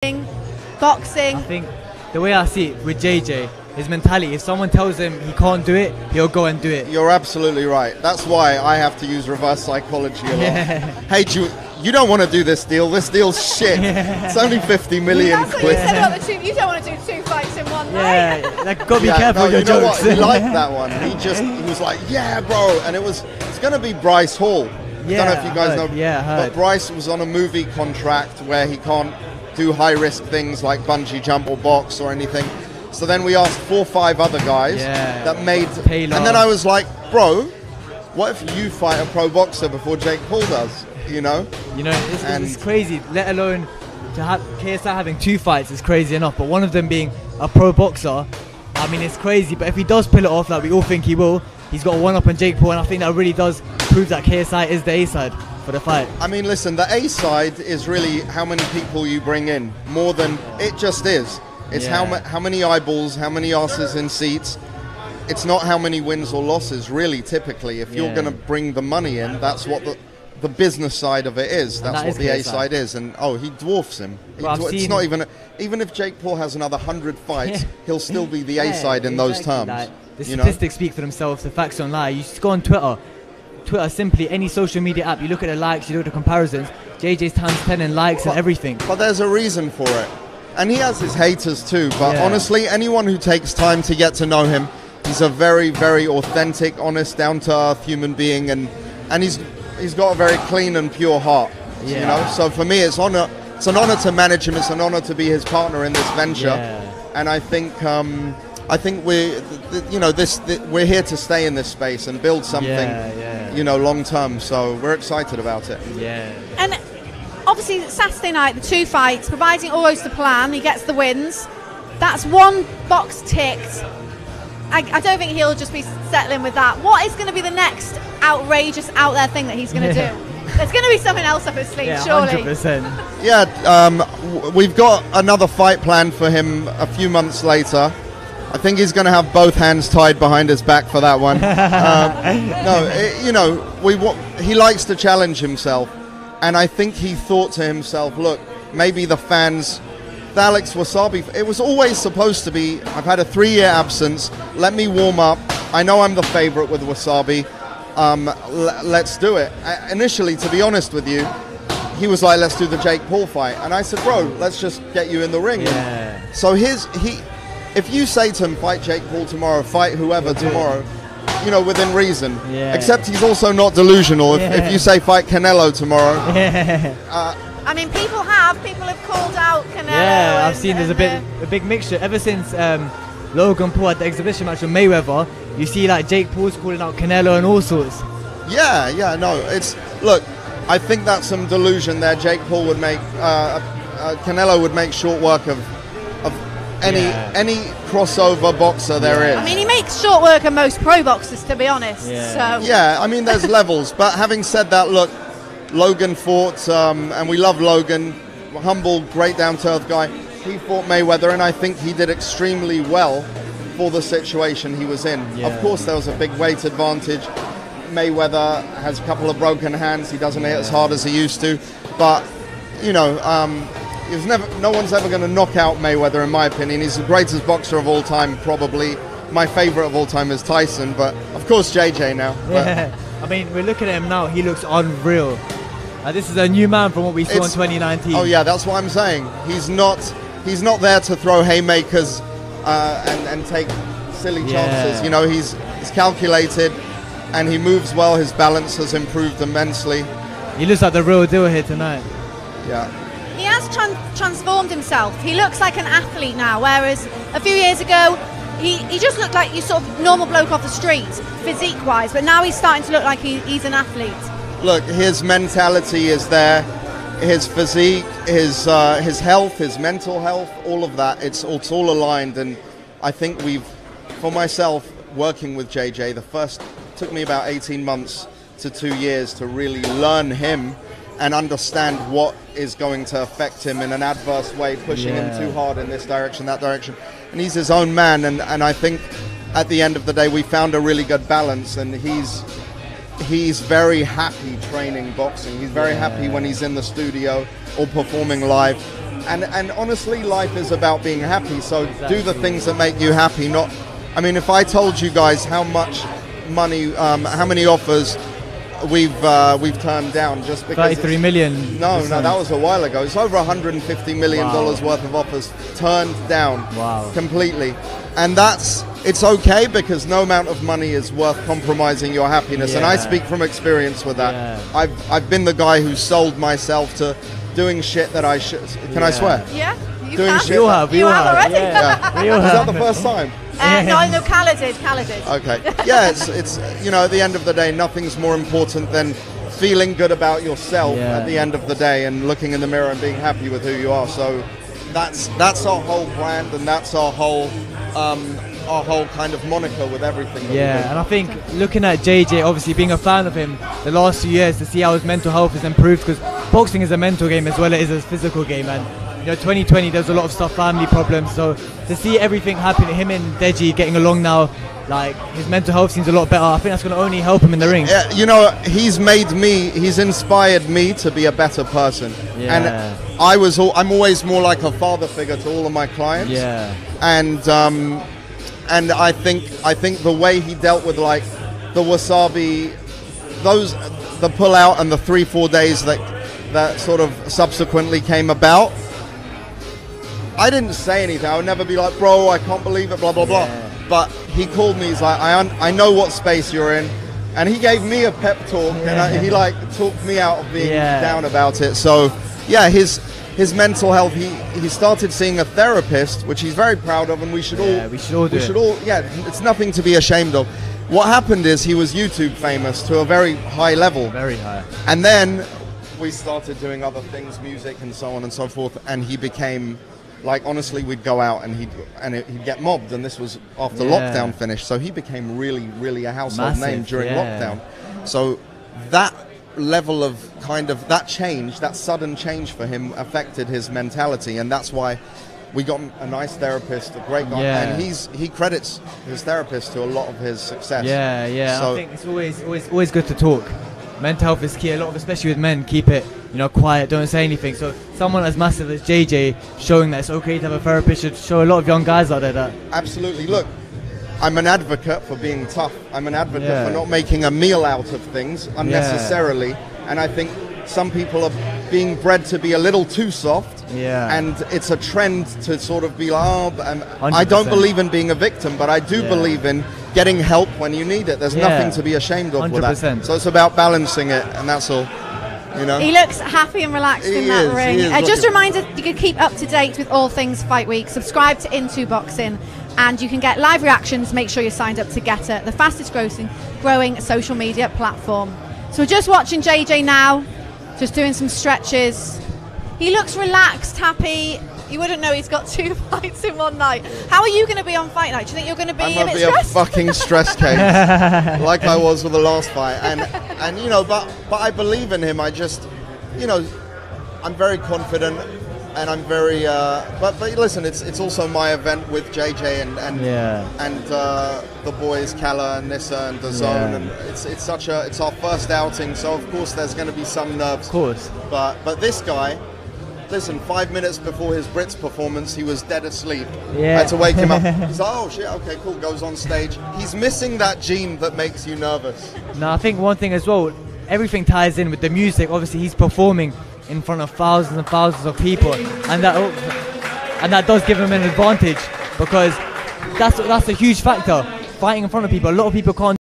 boxing. I think the way I see it with JJ, his mentality, if someone tells him he can't do it, he'll go and do it. You're absolutely right. That's why I have to use reverse psychology a lot. Hey, you don't want to do this deal. This deal's shit. It's only 50 million That's what quid. you said about the two. You don't want to do 2 fights in one night. Yeah, like, gotta be careful with your you know jokes. what? He liked that one. He was like, yeah, bro. And it's going to be Bryce Hall. I don't know if you guys know. Yeah, I heard. But Bryce was on a movie contract where he can't do high-risk things like bungee jump or box or anything. So then we asked 4 or 5 other guys that made... Taylor. And then I was like, bro, what if you fight a pro boxer before Jake Paul does? You know? It's crazy, let alone to have KSI having 2 fights is crazy enough, but one of them being a pro boxer, I mean, it's crazy. But if he does pull it off like we all think he will, he's got a one-up on Jake Paul, and I think that really does prove that KSI is the A-side for the fight. I mean, listen, the A-side is really how many people you bring in, more than it just is. It's how many eyeballs, how many asses in seats. It's not how many wins or losses, really, typically. If you're going to bring the money in, that's what the business side of it is. That's what the A-side is. And, he dwarfs him. It's not even if Jake Paul has another 100 fights, he'll still be the A-side in those terms. Like, the statistics speak for themselves, the facts don't lie. You just go on Twitter, simply, any social media app, you look at the likes, you look at the comparisons, JJ's times 10 in likes and everything. But there's a reason for it. And he has his haters too, but honestly, anyone who takes time to get to know him, he's a very, very authentic, honest, down-to-earth human being, and he's got a very clean and pure heart. You know, so for me, it's an honor to manage him. It's an honor to be his partner in this venture, and I think we're here to stay in this space and build something, long term. So we're excited about it. Yeah. And obviously, Saturday night, the 2 fights, providing all goes to plan, he gets the wins. That's 1 box ticked. I don't think he'll just be settling with that. What is going to be the next outrageous, out there thing that he's going to do? There's going to be something else up his sleeve, surely. 100%. Yeah, we've got another fight planned for him a few months later. I think he's going to have both hands tied behind his back for that one. He likes to challenge himself. And I think he thought to himself, look, maybe the fans, the Alex Wasabi, it was always supposed to be, I've had a 3-year absence, let me warm up. I know I'm the favorite with Wasabi. Let's do it. Initially, to be honest with you, he was like, let's do the Jake Paul fight. And I said, bro, let's just get you in the ring. Yeah. So if you say to him, fight Jake Paul tomorrow, fight whoever tomorrow, within reason. Yeah. Except he's also not delusional. If you say fight Canelo tomorrow. I mean, people have called out Canelo. Yeah, I've seen there's a big mixture. Ever since Logan Paul had the exhibition match with Mayweather, you see like Jake Paul's calling out Canelo and all sorts. Look, I think that's some delusion there. Jake Paul would make, Canelo would make short work of any crossover boxer there is. I mean, he makes short work of most pro boxers, to be honest. Yeah, I mean, there's levels. But having said that, look, Logan fought, and we love Logan, humble, great down-to-earth guy. He fought Mayweather, and I think he did extremely well for the situation he was in. Yeah. Of course, there was a big weight advantage. Mayweather has a couple of broken hands. He doesn't hit as hard as he used to. But, no one's ever going to knock out Mayweather, in my opinion. He's the greatest boxer of all time, probably. My favorite of all time is Tyson, but of course JJ now. Yeah. I mean, we're looking at him now. He looks unreal. This is a new man from what we saw in 2019. Oh yeah, that's what I'm saying. He's not there to throw haymakers and take silly chances. He's calculated, and he moves well. His balance has improved immensely. He looks like the real deal here tonight. Yeah. He has transformed himself. He looks like an athlete now, whereas a few years ago, he just looked like your sort of normal bloke off the street, physique-wise, but now he's starting to look like he's an athlete. Look, his mentality is there, his physique, his health, his mental health, all of that, it's all aligned, and I think for myself, working with JJ, took me about 18 months to 2 years to really learn him and understand what is going to affect him in an adverse way, pushing him too hard in this direction, that direction. And he's his own man, and I think at the end of the day we found a really good balance, and he's very happy training boxing. He's very happy when he's in the studio or performing live. And honestly, life is about being happy. So do the things that make you happy. Not, I mean, if I told you guys how much money, how many offers we've turned down just because 33 million. No, that was a while ago. It's over 150 million dollars worth of offers turned down. Wow. Completely, and it's okay because no amount of money is worth compromising your happiness. And I speak from experience with that. I've been the guy who sold myself to doing shit that I should. Can I swear? Yeah, you doing can. shit. You have already. Yeah. Is that the first time? No, Kala did. Okay. Yeah, it's at the end of the day, nothing's more important than feeling good about yourself at the end of the day and looking in the mirror and being happy with who you are. So that's our whole brand, and that's our whole kind of moniker with everything. And I think looking at JJ, obviously being a fan of him the last few years, to see how his mental health has improved, because boxing is a mental game as well as a physical game, and 2020 there's a lot of stuff, family problems, so to see everything happening, him and Deji getting along now, like his mental health seems a lot better. I think that's going to only help him in the ring. Yeah, he's inspired me to be a better person. And I'm always more like a father figure to all of my clients. And I think the way he dealt with like the wasabi, the pull out and the 3-4 days that sort of subsequently came about, I didn't say anything. I would never be like, bro, I can't believe it, blah, blah, blah. But he called me, he's like, I know what space you're in. And he gave me a pep talk, and he like talked me out of being down about it. So yeah, his mental health, he started seeing a therapist, which he's very proud of, and we should all do it. It's nothing to be ashamed of. What happened is he was YouTube famous to a very high level. Very high. And then we started doing other things, music and so on and so forth, and he became, like, honestly, we'd go out and he'd get mobbed, and this was after lockdown finished, so he became really, really a household name during lockdown. So that level of that sudden change for him affected his mentality, and that's why we got a nice therapist, a great guy, and he credits his therapist to a lot of his success. So I think it's always good to talk. Mental health is key. A lot of, especially with men, keep it quiet, don't say anything. So someone as massive as JJ showing that it's okay to have a therapist should show a lot of young guys out there that. Absolutely. Look, I'm an advocate for being tough. I'm an advocate for not making a meal out of things unnecessarily. And I think some people are being bred to be a little too soft. And it's a trend to sort of be like, I don't believe in being a victim, but I do believe in getting help when you need it. There's nothing to be ashamed of with that. So it's about balancing it, and that's all. He looks happy and relaxed in that ring. Just a reminder, you can keep up to date with all things Fight Week. Subscribe to Into Boxing, and you can get live reactions. Make sure you're signed up to Getter, the fastest growing social media platform. So we're just watching JJ now, just doing some stretches. He looks relaxed, happy. You wouldn't know he's got 2 fights in one night. How are you going to be on fight night? Do you think you're going to be a bit stressed? A fucking stress case, like I was with the last fight. And but I believe in him. I just, I'm very confident, and I'm very. But listen, it's also my event with JJ and the boys, Kala and Nissa and the Zone, and it's our first outing. So of course there's going to be some nerves. Of course. But this guy. Listen, 5 minutes before his Brits performance, he was dead asleep. I had to wake him up. He's like, oh shit, okay, cool, goes on stage. He's missing that gene that makes you nervous. No, I think one thing as well, everything ties in with the music. Obviously, he's performing in front of thousands and thousands of people, and that does give him an advantage, because that's a huge factor. Fighting in front of people, a lot of people can't